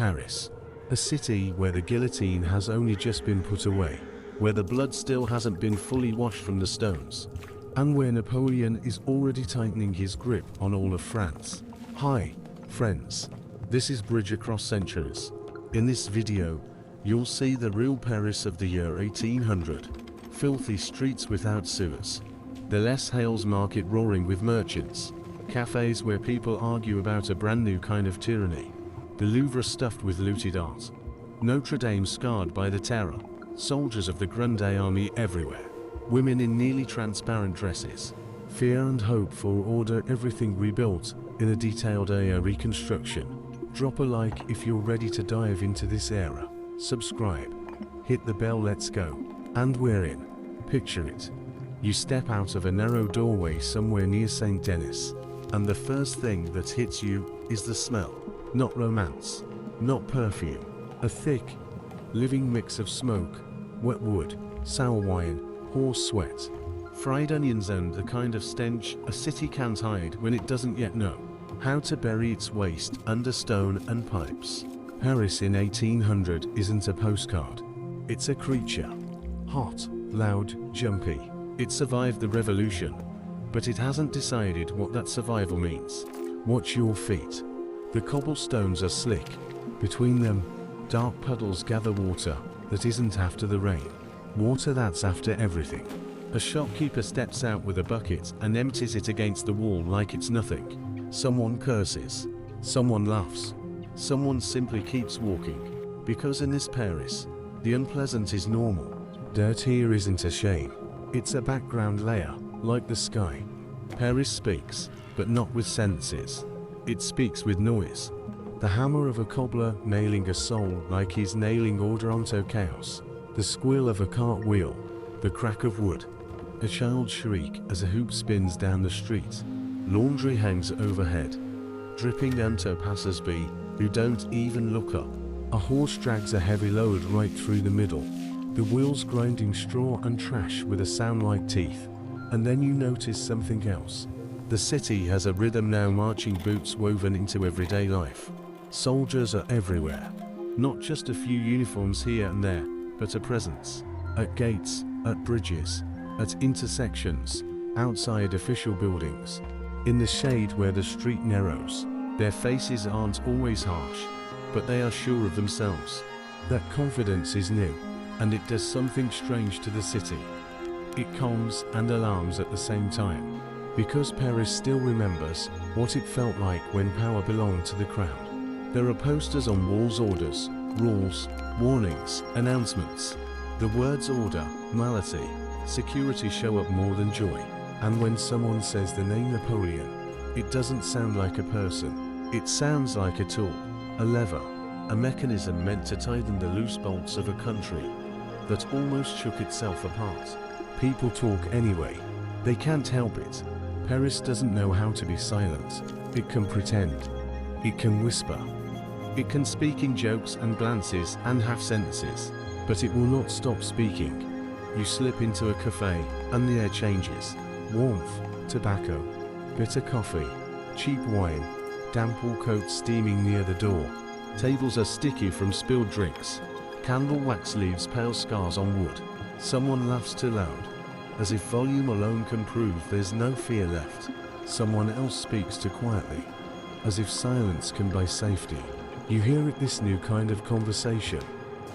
Paris. A city where the guillotine has only just been put away, where the blood still hasn't been fully washed from the stones, and where Napoleon is already tightening his grip on all of France. Hi, friends. This is Bridge Across Centuries. In this video, you'll see the real Paris of the year 1800. Filthy streets without sewers. The Les Halles market roaring with merchants. Cafes where people argue about a brand new kind of tyranny. The Louvre stuffed with looted art. Notre Dame scarred by the terror. Soldiers of the Grande Army everywhere. Women in nearly transparent dresses. Fear and hope for order, everything rebuilt in a detailed reconstruction. Drop a like if you're ready to dive into this era. Subscribe. Hit the bell, let's go. And we're in. Picture it. You step out of a narrow doorway somewhere near St. Denis, and the first thing that hits you is the smell. Not romance, not perfume. A thick, living mix of smoke, wet wood, sour wine, horse sweat, fried onions, and the kind of stench a city can't hide when it doesn't yet know how to bury its waste under stone and pipes. Paris in 1800 isn't a postcard. It's a creature. Hot, loud, jumpy. It survived the revolution, but it hasn't decided what that survival means. Watch your feet. The cobblestones are slick. Between them, dark puddles gather water that isn't after the rain. Water that's after everything. A shopkeeper steps out with a bucket and empties it against the wall like it's nothing. Someone curses. Someone laughs. Someone simply keeps walking. Because in this Paris, the unpleasant is normal. Dirt here isn't a shame. It's a background layer, like the sky. Paris speaks, but not with sentences. It speaks with noise. The hammer of a cobbler nailing a soul like he's nailing order onto chaos. The squeal of a cartwheel. The crack of wood. A child's shriek as a hoop spins down the street. Laundry hangs overhead, dripping onto passers-by who don't even look up. A horse drags a heavy load right through the middle. The wheels grinding straw and trash with a sound like teeth. And then you notice something else. The city has a rhythm now, marching boots woven into everyday life. Soldiers are everywhere. Not just a few uniforms here and there, but a presence. At gates, at bridges, at intersections, outside official buildings. In the shade where the street narrows. Their faces aren't always harsh, but they are sure of themselves. That confidence is new, and it does something strange to the city. It calms and alarms at the same time, because Paris still remembers what it felt like when power belonged to the crowd. There are posters on walls, orders, rules, warnings, announcements. The words order, morality, security show up more than joy. And when someone says the name Napoleon, it doesn't sound like a person. It sounds like a tool, a lever, a mechanism meant to tighten the loose bolts of a country that almost shook itself apart. People talk anyway. They can't help it. Paris doesn't know how to be silent. It can pretend. It can whisper. It can speak in jokes and glances and half sentences, but it will not stop speaking. You slip into a cafe and the air changes. Warmth, tobacco, bitter coffee, cheap wine, damp wool coats steaming near the door. Tables are sticky from spilled drinks. Candle wax leaves pale scars on wood. Someone laughs too loud, as if volume alone can prove there's no fear left. Someone else speaks too quietly, as if silence can buy safety. You hear it, this new kind of conversation.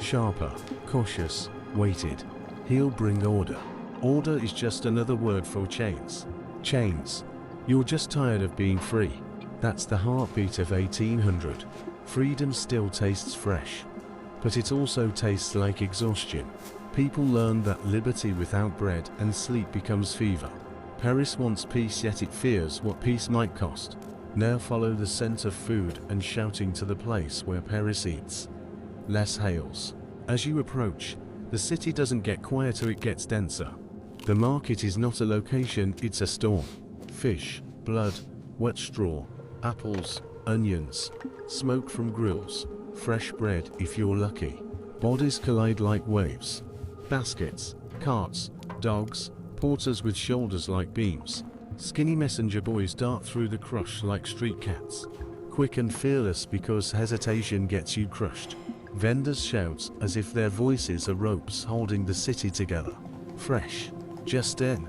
Sharper, cautious, weighted. He'll bring order. Order is just another word for chains. Chains. You're just tired of being free. That's the heartbeat of 1800. Freedom still tastes fresh, but it also tastes like exhaustion. People learn that liberty without bread and sleep becomes fever. Paris wants peace, yet it fears what peace might cost. Now follow the scent of food and shouting to the place where Paris eats. Les Halles. As you approach, the city doesn't get quieter, it gets denser. The market is not a location, it's a storm. Fish, blood, wet straw, apples, onions, smoke from grills, fresh bread if you're lucky. Bodies collide like waves. Baskets, carts, dogs, porters with shoulders like beams. Skinny messenger boys dart through the crush like street cats. quick and fearless because hesitation gets you crushed. Vendors shout as if their voices are ropes holding the city together. Fresh, just in,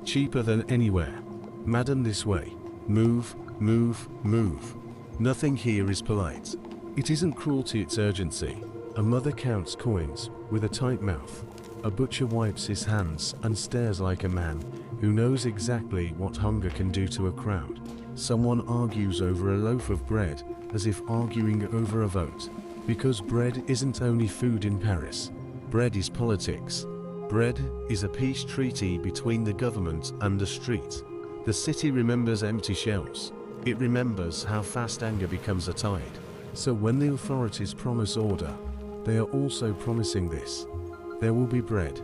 cheaper than anywhere. Madam, this way. Move, move, move. Nothing here is polite. It isn't cruelty, it's urgency. A mother counts coins with a tight mouth. A butcher wipes his hands and stares like a man who knows exactly what hunger can do to a crowd. Someone argues over a loaf of bread as if arguing over a vote. Because bread isn't only food in Paris. Bread is politics. Bread is a peace treaty between the government and the street. The city remembers empty shelves. It remembers how fast anger becomes a tide. So when the authorities promise order, they are also promising this. There will be bread.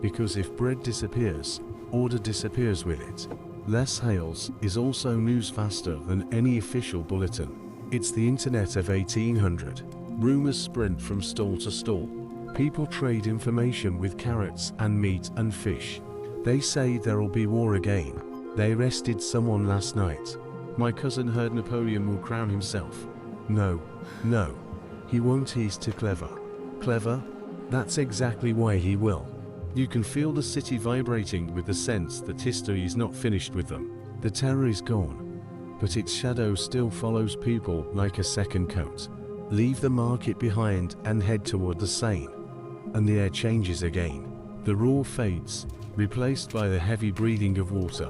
Because if bread disappears, order disappears with it. Les Hales is also news faster than any official bulletin. It's the internet of 1800. Rumors sprint from stall to stall. People trade information with carrots and meat and fish. They say there'll be war again. They arrested someone last night. My cousin heard Napoleon will crown himself. No, no. He won't, he's too clever. Clever? That's exactly why he will. You can feel the city vibrating with the sense that history is not finished with them. The terror is gone, but its shadow still follows people like a second coat. Leave the market behind and head toward the Seine. And the air changes again. The roar fades, replaced by the heavy breathing of water.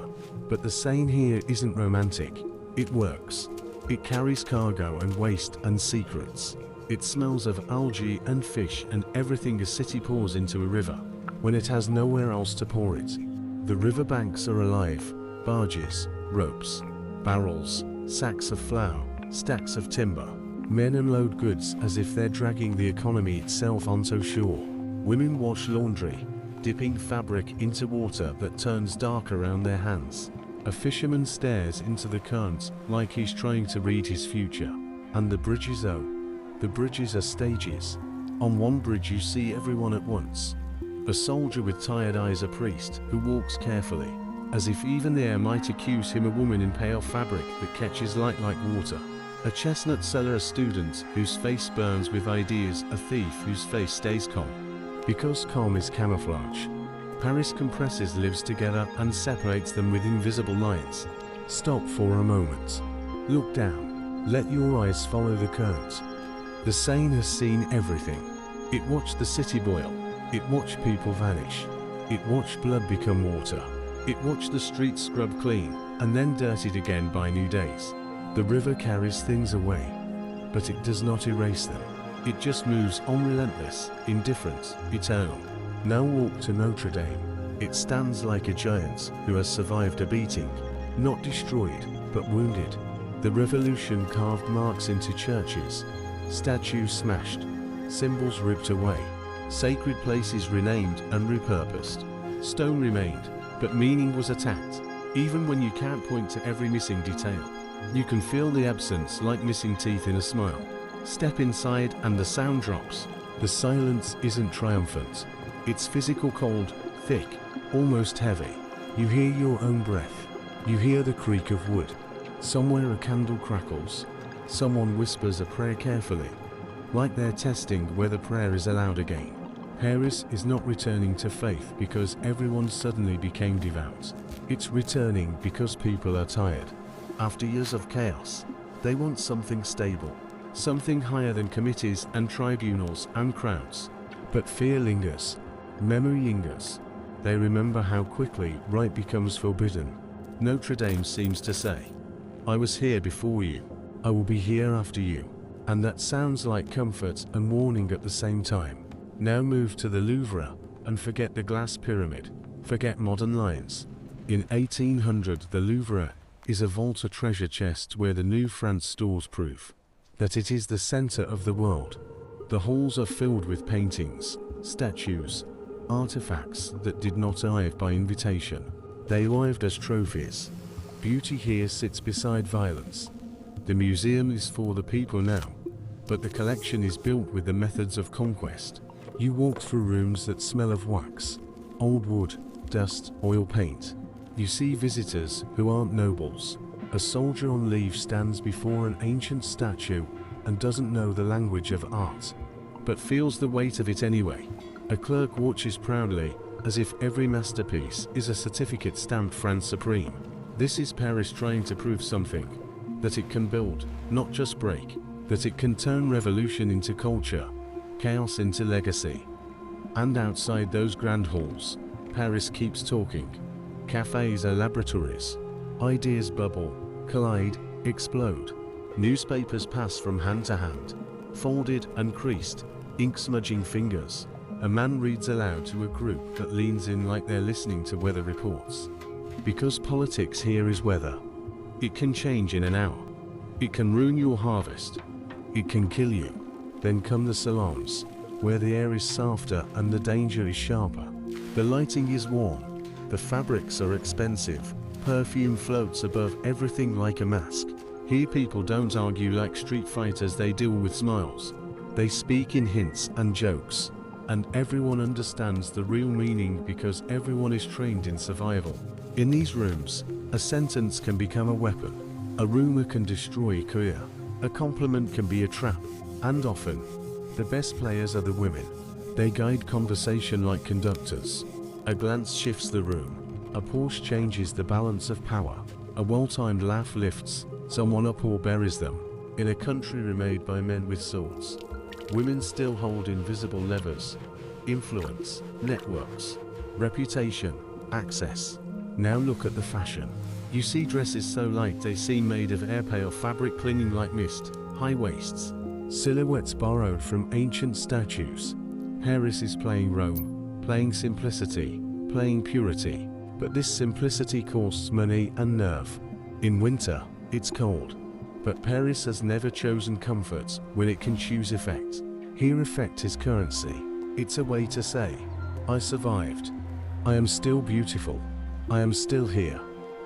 But the Seine here isn't romantic. It works. It carries cargo and waste and secrets. It smells of algae and fish and everything a city pours into a river, when it has nowhere else to pour it. The riverbanks are alive. Barges, ropes, barrels, sacks of flour, stacks of timber. Men unload goods as if they're dragging the economy itself onto shore. Women wash laundry, dipping fabric into water that turns dark around their hands. A fisherman stares into the current like he's trying to read his future. And the bridges, oh, the bridges are stages. On one bridge you see everyone at once. A soldier with tired eyes, a priest who walks carefully, as if even the air might accuse him, a woman in pale fabric that catches light like water. A chestnut seller, a student whose face burns with ideas, a thief whose face stays calm. Because calm is camouflage. Paris compresses lives together and separates them with invisible lines. Stop for a moment. Look down. Let your eyes follow the current. The Seine has seen everything. It watched the city boil. It watched people vanish. It watched blood become water. It watched the streets scrubbed clean and then dirtied again by new days. The river carries things away, but it does not erase them. It just moves on, relentless, indifferent, eternal. Now walk to Notre Dame. It stands like a giant who has survived a beating, not destroyed, but wounded. The revolution carved marks into churches, statues smashed, symbols ripped away, sacred places renamed and repurposed. Stone remained, but meaning was attacked. Even when you can't point to every missing detail, you can feel the absence like missing teeth in a smile. Step inside and the sound drops. The silence isn't triumphant. It's physical, cold, thick, almost heavy. You hear your own breath. You hear the creak of wood. Somewhere a candle crackles. Someone whispers a prayer carefully, like they're testing whether prayer is allowed again. Paris is not returning to faith because everyone suddenly became devout. It's returning because people are tired. After years of chaos, they want something stable, something higher than committees and tribunals and crowds. But fear lingers, memory lingers. They remember how quickly right becomes forbidden. Notre Dame seems to say, I was here before you, I will be here after you. And that sounds like comfort and warning at the same time. Now move to the Louvre and forget the glass pyramid, forget modern lions. In 1800, the Louvre is a vault, a treasure chest where the New France stores proof that it is the center of the world. The halls are filled with paintings, statues, artifacts that did not arrive by invitation. They arrived as trophies. Beauty here sits beside violence. The museum is for the people now, but the collection is built with the methods of conquest. You walk through rooms that smell of wax, old wood, dust, oil paint. You see visitors who aren't nobles. A soldier on leave stands before an ancient statue and doesn't know the language of art, but feels the weight of it anyway. A clerk watches proudly, as if every masterpiece is a certificate stamped France Supreme. This is Paris trying to prove something, that it can build, not just break, that it can turn revolution into culture, chaos into legacy. And outside those grand halls, Paris keeps talking. Cafes are laboratories. Ideas bubble, collide, explode. Newspapers pass from hand to hand, folded and creased, ink smudging fingers. A man reads aloud to a group that leans in like they're listening to weather reports. Because politics here is weather. It can change in an hour. It can ruin your harvest. It can kill you. Then come the salons, where the air is softer and the danger is sharper. The lighting is warm. The fabrics are expensive. Perfume floats above everything like a mask. Here people don't argue like street fighters, they deal with smiles. They speak in hints and jokes. And everyone understands the real meaning because everyone is trained in survival. In these rooms, a sentence can become a weapon. A rumor can destroy a career. A compliment can be a trap. And often, the best players are the women. They guide conversation like conductors. A glance shifts the room. A pause changes the balance of power. A well-timed laugh lifts someone up or buries them. In a country remade by men with swords, women still hold invisible levers. Influence, networks, reputation, access. Now look at the fashion. You see dresses so light they seem made of air, pale fabric clinging like mist, high waists, silhouettes borrowed from ancient statues. Paris is playing Rome, playing simplicity, playing purity. But this simplicity costs money and nerve. In winter, it's cold. But Paris has never chosen comfort when it can choose effect. Here effect is currency. It's a way to say, I survived. I am still beautiful. I am still here.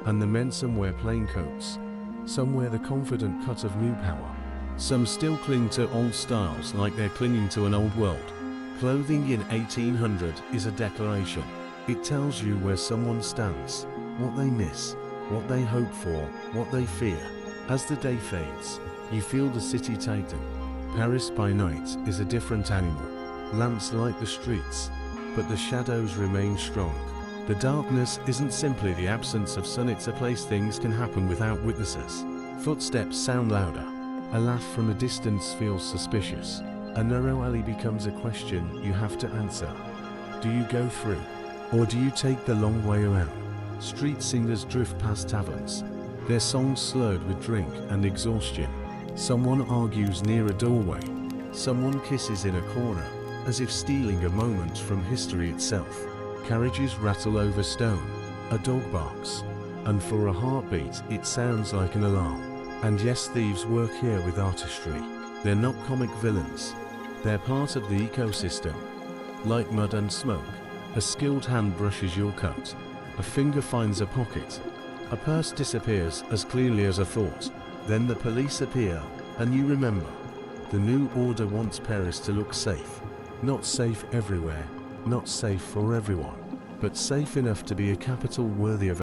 And the men some wear plain coats. Some wear the confident cut of new power. Some still cling to old styles like they're clinging to an old world. Clothing in 1800 is a declaration. It tells you where someone stands, what they miss, what they hope for, what they fear. As the day fades, you feel the city tighten. Paris by night is a different animal. Lamps light the streets, but the shadows remain strong. The darkness isn't simply the absence of sun, it's a place things can happen without witnesses. Footsteps sound louder. A laugh from a distance feels suspicious. A narrow alley becomes a question you have to answer. Do you go through? Or do you take the long way around? Street singers drift past taverns, their songs slurred with drink and exhaustion. Someone argues near a doorway. Someone kisses in a corner, as if stealing a moment from history itself. Carriages rattle over stone. A dog barks. And for a heartbeat, it sounds like an alarm. And yes, thieves work here with artistry. They're not comic villains. They're part of the ecosystem. Like mud and smoke. A skilled hand brushes your coat. A finger finds a pocket. A purse disappears as clearly as a thought. Then the police appear, and you remember. The new order wants Paris to look safe. Not safe everywhere, not safe for everyone, but safe enough to be a capital worthy of